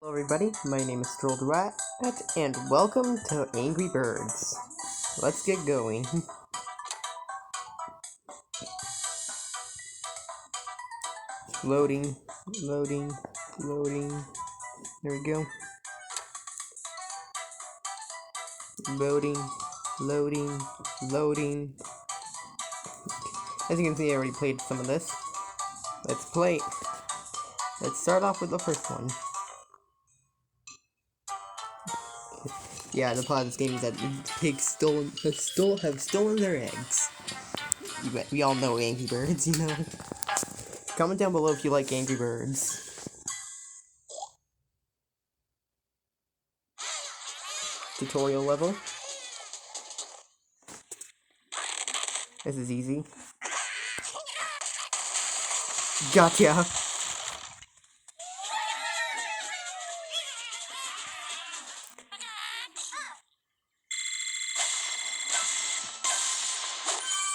Hello everybody, my name is Strolled Rat, and welcome to Angry Birds. Let's get going. Loading, loading, loading. There we go. Loading, loading, loading. As you can see, I already played some of this. Let's play. Let's start off with the first one. Yeah, the plot of this game is that pigs have stolen their eggs. We all know Angry Birds, you know. Comment down below if you like Angry Birds. Tutorial level. This is easy. Gotcha!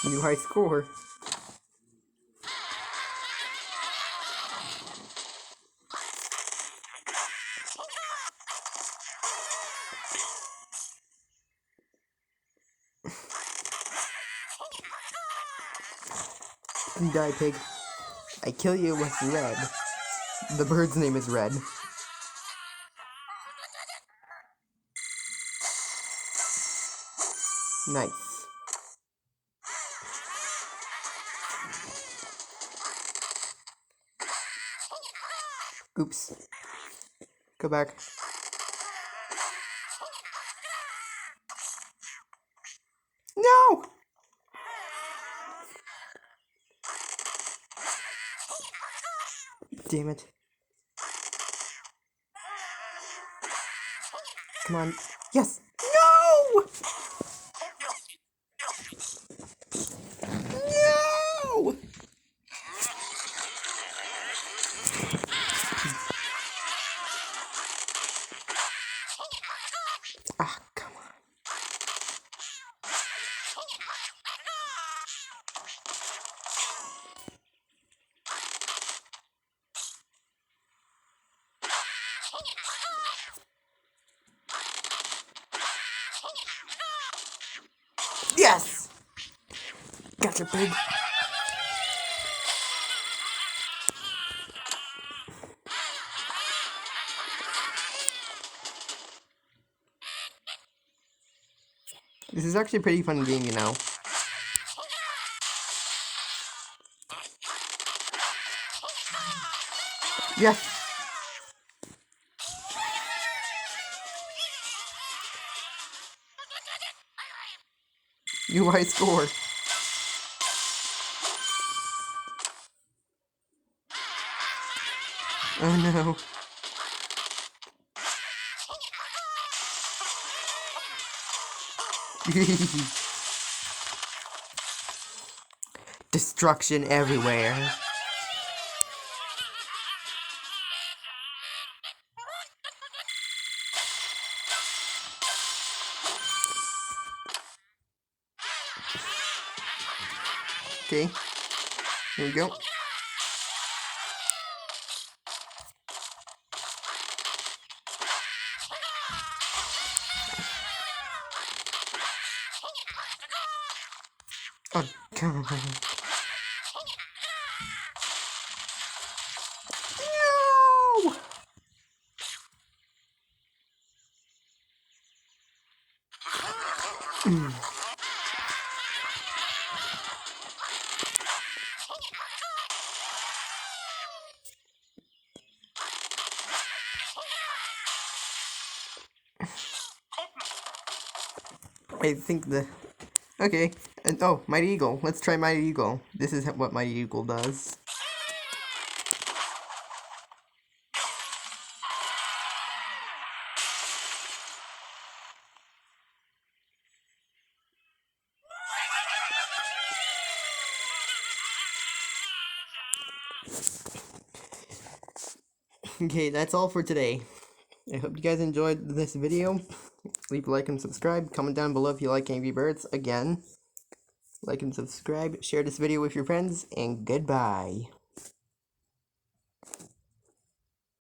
New high score. Die, pig. I kill you with red. The bird's name is Red. Nice. Oops. Go back. No! Damn it. Come on. Yes! No! No! Ah, come on. Yes! Gotcha, pig. This is actually a pretty fun game, you know. Yes! New high score. Oh no. Destruction everywhere. Okay. Here we go. Oh, come on. No! I think the... Okay. And, oh, Mighty Eagle. Let's try Mighty Eagle. This is what Mighty Eagle does. Okay, that's all for today. I hope you guys enjoyed this video. Leave a like and subscribe. Comment down below if you like Angry Birds. Again, like and subscribe. Share this video with your friends. And goodbye.